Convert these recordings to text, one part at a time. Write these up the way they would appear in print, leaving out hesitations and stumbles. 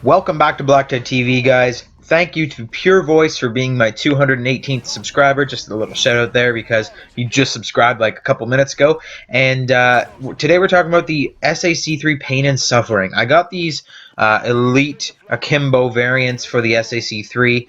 Welcome back to BlackTideTV, guys. Thank you to Pure Voice for being my 218th subscriber. Just a little shout out there because you just subscribed like a couple minutes ago. And today we're talking about the SAC3 Pain and Suffering. I got these Elite Akimbo variants for the SAC3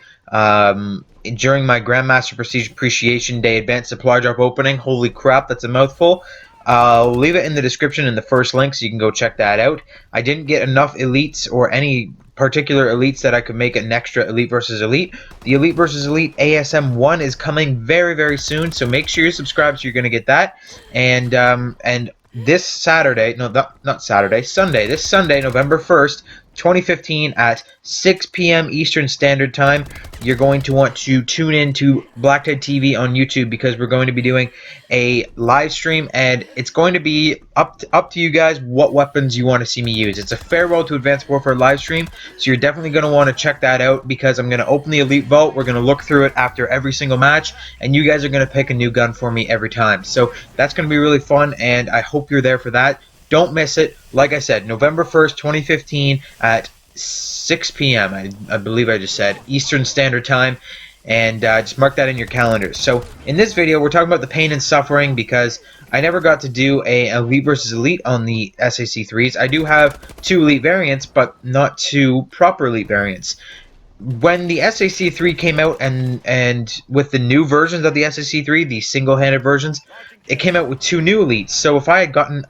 during my Grandmaster Prestige Appreciation Day Advanced Supply Drop opening. Holy crap, that's a mouthful. I'll leave it in the description in the first link so you can go check that out. I didn't get enough elites or any particular elites that I could make an extra Elite versus Elite. The Elite versus Elite ASM 1 is coming very, very soon, so make sure you subscribe so you're going to get that. And this Saturday, no, not Saturday, Sunday, this Sunday, November 1st, 2015 at 6 p.m. Eastern Standard Time, you're going to want to tune in to BlackTideTV on YouTube because we're going to be doing a live stream, and it's going to be up to you guys what weapons you want to see me use. It's a Farewell to Advanced Warfare live stream, so you're definitely going to want to check that out because I'm going to open the Elite Vault. We're going to look through it after every single match, and you guys are going to pick a new gun for me every time. So that's going to be really fun, and I hope you're there for that. Don't miss it. Like I said, November 1st, 2015 at 6 p.m. I believe I just said Eastern Standard Time, and just mark that in your calendars. So in this video, we're talking about the Pain and Suffering because I never got to do a Elite versus Elite on the SAC3s. I do have 2 Elite variants, but not 2 proper Elite variants. When the SAC3 came out and with the new versions of the SAC3, the single-handed versions, it came out with 2 new elites. So if I had gotten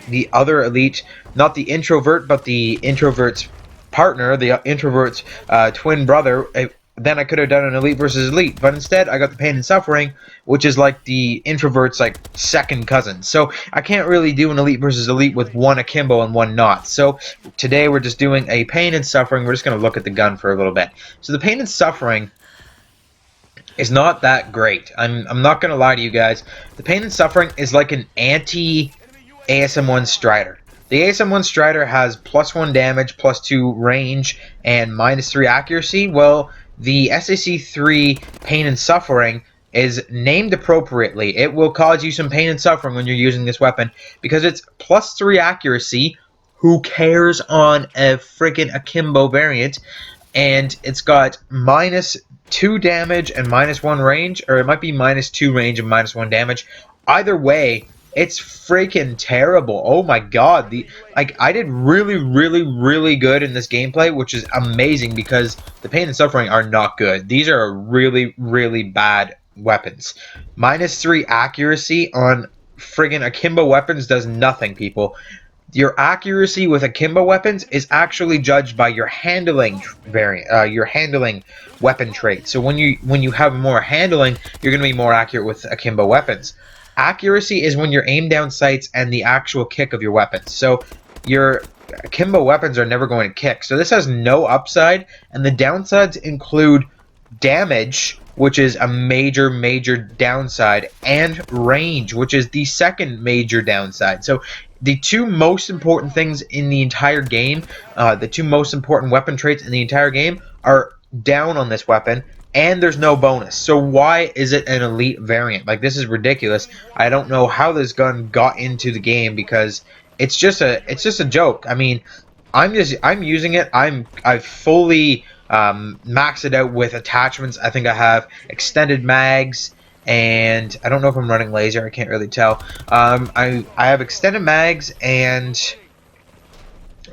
the other elite, not the introvert, but the introvert's partner, the introvert's twin brother, then I could have done an Elite versus Elite. But instead, I got the Pain and Suffering, which is like the introvert's like second cousin. So I can't really do an Elite versus Elite with one akimbo and one not. So today we're just doing a Pain and Suffering. We're just going to look at the gun for a little bit. So the Pain and Suffering is not that great. I'm not going to lie to you guys. The Pain and Suffering is like an anti-ASM1 Strider. The ASM1 Strider has +1 damage, +2 range, and -3 accuracy. Well, the SAC3 Pain and Suffering is named appropriately. It will cause you some pain and suffering when you're using this weapon because it's +3 accuracy. Who cares on a freaking akimbo variant? And it's got -2 damage and -1 range, or it might be -2 range and -1 damage. Either way, it's freaking terrible. Oh my god. I did really good in this gameplay, which is amazing because the Pain and Suffering are not good. These are really bad weapons. -3 accuracy on friggin' akimbo weapons does nothing, people. Your accuracy with akimbo weapons is actually judged by your handling variant, your handling weapon trait. So when you have more handling, you're going to be more accurate with akimbo weapons. Accuracy is when you're aim down sights and the actual kick of your weapons. So your akimbo weapons are never going to kick. So this has no upside, and the downsides include damage, which is a major downside, and range, which is the second major downside. So the 2 most important things in the entire game, the 2 most important weapon traits in the entire game are down on this weapon, and there's no bonus. So why is it an Elite variant? Like, this is ridiculous. I don't know how this gun got into the game because it's just a joke. I mean, I'm using it. I've fully maxed it out with attachments. I think I have extended mags, and I don't know if I'm running laser. I can't really tell. I have extended mags, and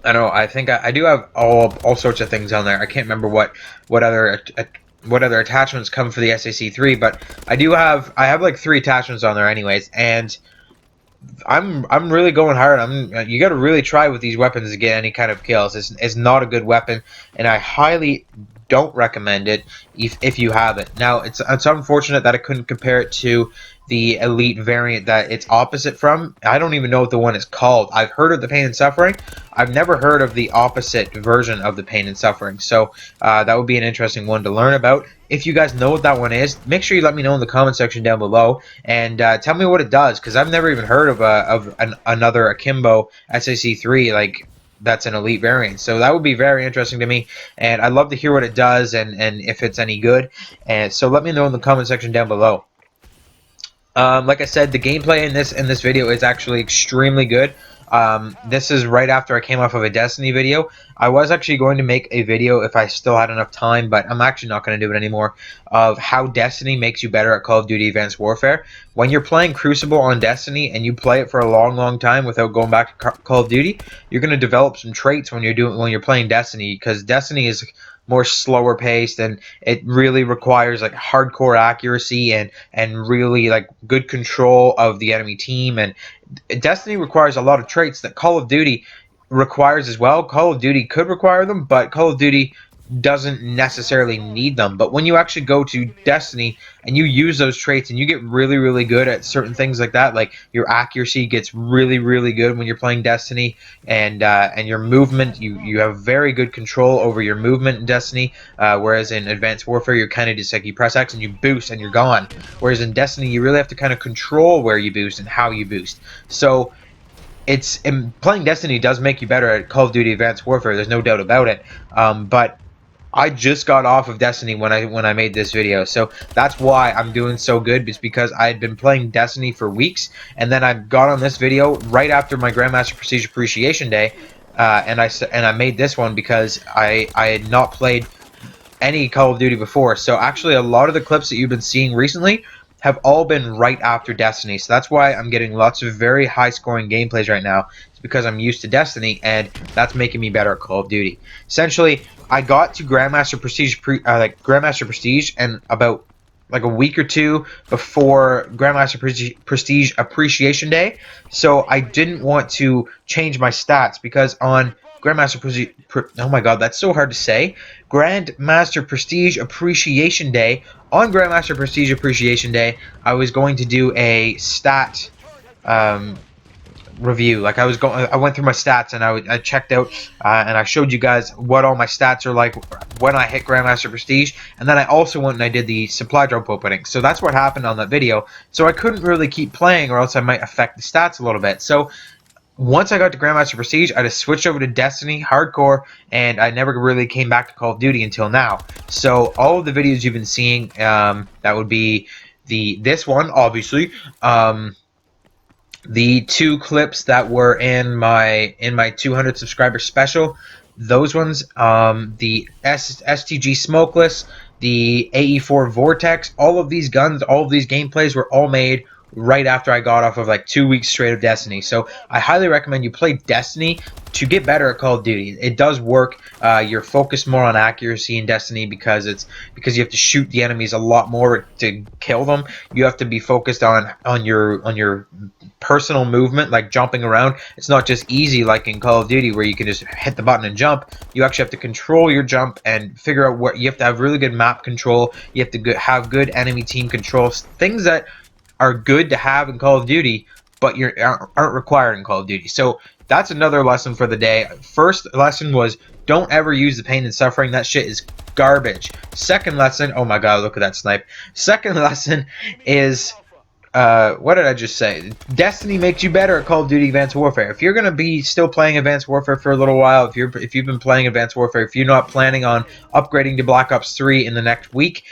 I don't know. I think I do have all sorts of things on there. I can't remember what other attachments come for the SAC3, but I have like 3 attachments on there anyways, and I'm really going hard. You got to really try with these weapons to get any kind of kills. It's not a good weapon, and I highly don't recommend it if you have it. Now, it's unfortunate that I couldn't compare it to the Elite variant that it's opposite from. I don't even know what the one is called. I've heard of the Pain and Suffering. I've never heard of the opposite version of the Pain and Suffering. So that would be an interesting one to learn about. If you guys know what that one is, make sure you let me know in the comment section down below, and tell me what it does, because I've never even heard of another akimbo SAC3 like that's an Elite variant. So that would be very interesting to me, and I'd love to hear what it does and if it's any good. And so let me know in the comment section down below. Like I said, the gameplay in this video is actually extremely good. This is right after I came off of a Destiny video. I was actually going to make a video if I still had enough time, but I'm actually not going to do it anymore, of how Destiny makes you better at Call of Duty Advanced Warfare. When you're playing Crucible on Destiny and you play it for a long time without going back to Call of Duty, you're going to develop some traits when you're playing Destiny, because Destiny is more slower paced, and it really requires like hardcore accuracy and really like good control of the enemy team. And Destiny requires a lot of traits that Call of Duty requires as well. Call of Duty could require them, but Call of Duty doesn't necessarily need them. But when you actually go to Destiny and you use those traits and you get really good at certain things like that, like your accuracy gets really good when you're playing Destiny, and your movement, you have very good control over your movement in Destiny, whereas in Advanced Warfare you're kind of just like you press X and you boost and you're gone, whereas in Destiny you really have to kind of control where you boost and how you boost. So playing Destiny does make you better at Call of Duty Advanced Warfare. There's no doubt about it. But I just got off of Destiny when I made this video, so that's why I'm doing so good. It's because I had been playing Destiny for weeks, and then I got on this video right after my Grandmaster Prestige Appreciation Day, and I made this one because I had not played any Call of Duty before. So actually, a lot of the clips that you've been seeing recently have all been right after Destiny. So that's why I'm getting lots of very high scoring gameplays right now. It's because I'm used to Destiny, and that's making me better at Call of Duty. Essentially, I got to Grandmaster Prestige and about like a week or two before Grandmaster Prestige Appreciation Day. So I didn't want to change my stats, because on Grandmaster Prestige, oh my god, that's so hard to say. Grandmaster Prestige Appreciation Day. On Grandmaster Prestige Appreciation Day, I was going to do a stat review. Like I went through my stats, and I checked out and I showed you guys what all my stats are like when I hit Grandmaster Prestige, and then I also went and I did the supply drop opening. So that's what happened on that video. So I couldn't really keep playing, or else I might affect the stats a little bit. So once I got to Grandmaster Prestige, I just switched over to Destiny Hardcore, and I never really came back to Call of Duty until now. So all of the videos you've been seeing, that would be this one, obviously, the two clips that were in my 200 subscriber special, those ones, the STG Smokeless, the AE4 Vortex, all of these guns, all of these gameplays were all made right after I got off of like 2 weeks straight of Destiny. So I highly recommend you play Destiny to get better at Call of Duty. It does work. You're focused more on accuracy in Destiny because you have to shoot the enemies a lot more to kill them. You have to be focused on your personal movement, like jumping around. It's not just easy like in Call of Duty where you can just hit the button and jump. You actually have to control your jump and figure out what you have to have. Really good map control. You have to have good enemy team control. Things that are good to have in Call of Duty, but aren't required in Call of Duty. So that's another lesson for the day. First lesson was don't ever use the pain and suffering. That shit is garbage. Second lesson, oh my god, look at that snipe. Second lesson is, what did I just say? Destiny makes you better at Call of Duty Advanced Warfare. If you're gonna be still playing Advanced Warfare for a little while, if you've been playing Advanced Warfare, if you're not planning on upgrading to Black Ops 3 in the next week,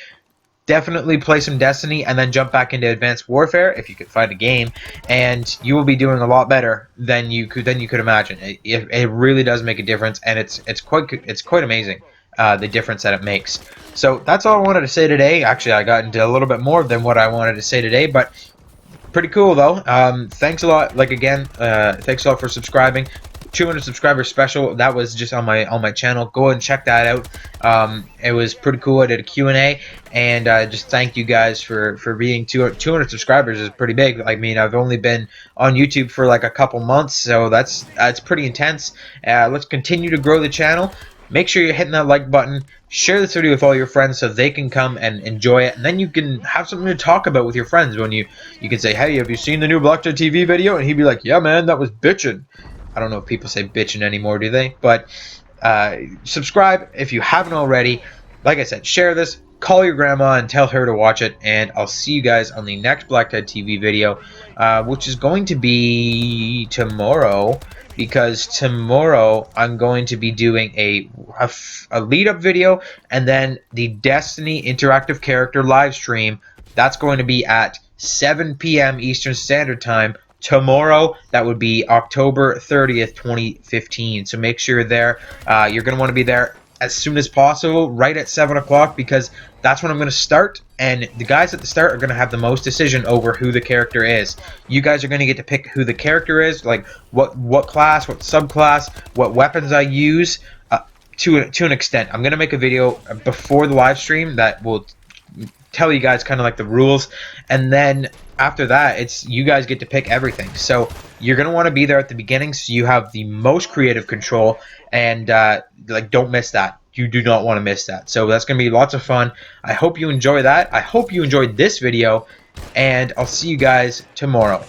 definitely play some Destiny and then jump back into Advanced Warfare if you could find a game, and you will be doing a lot better than you could imagine. It really does make a difference, and it's quite amazing, the difference that it makes. So that's all I wanted to say today. Actually, I got into a little bit more than what I wanted to say today, but pretty cool though. Thanks a lot. Like again, thanks a lot for subscribing. 200 subscribers special, that was just on my channel. Go ahead and check that out. It was pretty cool. I did a Q&A, and just thank you guys for being 200 subscribers is pretty big. I mean, I've only been on YouTube for like a couple months, so that's pretty intense. Let's continue to grow the channel. Make sure you're hitting that like button. Share this video with all your friends so they can come and enjoy it, and then you can have something to talk about with your friends. When you can say, hey, have you seen the new BlackTideTV video? And he'd be like, yeah man, that was bitchin'. I don't know if people say bitchin' anymore, do they? But subscribe if you haven't already. Like I said, share this, call your grandma and tell her to watch it, and I'll see you guys on the next BlackTideTV video, which is going to be tomorrow, because tomorrow I'm going to be doing a lead-up video, and then the Destiny interactive character live stream. That's going to be at 7 p.m. Eastern Standard Time tomorrow. That would be October 30th, 2015. So make sure you're there. You're going to want to be there as soon as possible, right at 7 o'clock, because that's when I'm going to start, and the guys at the start are going to have the most decision over who the character is. You guys are going to get to pick who the character is, like what class, what subclass, what weapons I use, to an extent. I'm going to make a video before the live stream that will tell you guys kind of like the rules, and then after that, it's you guys get to pick everything. So you're going to want to be there at the beginning so you have the most creative control, and like, don't miss that. You do not want to miss that. So that's going to be lots of fun. I hope you enjoy that. I hope you enjoyed this video, and I'll see you guys tomorrow.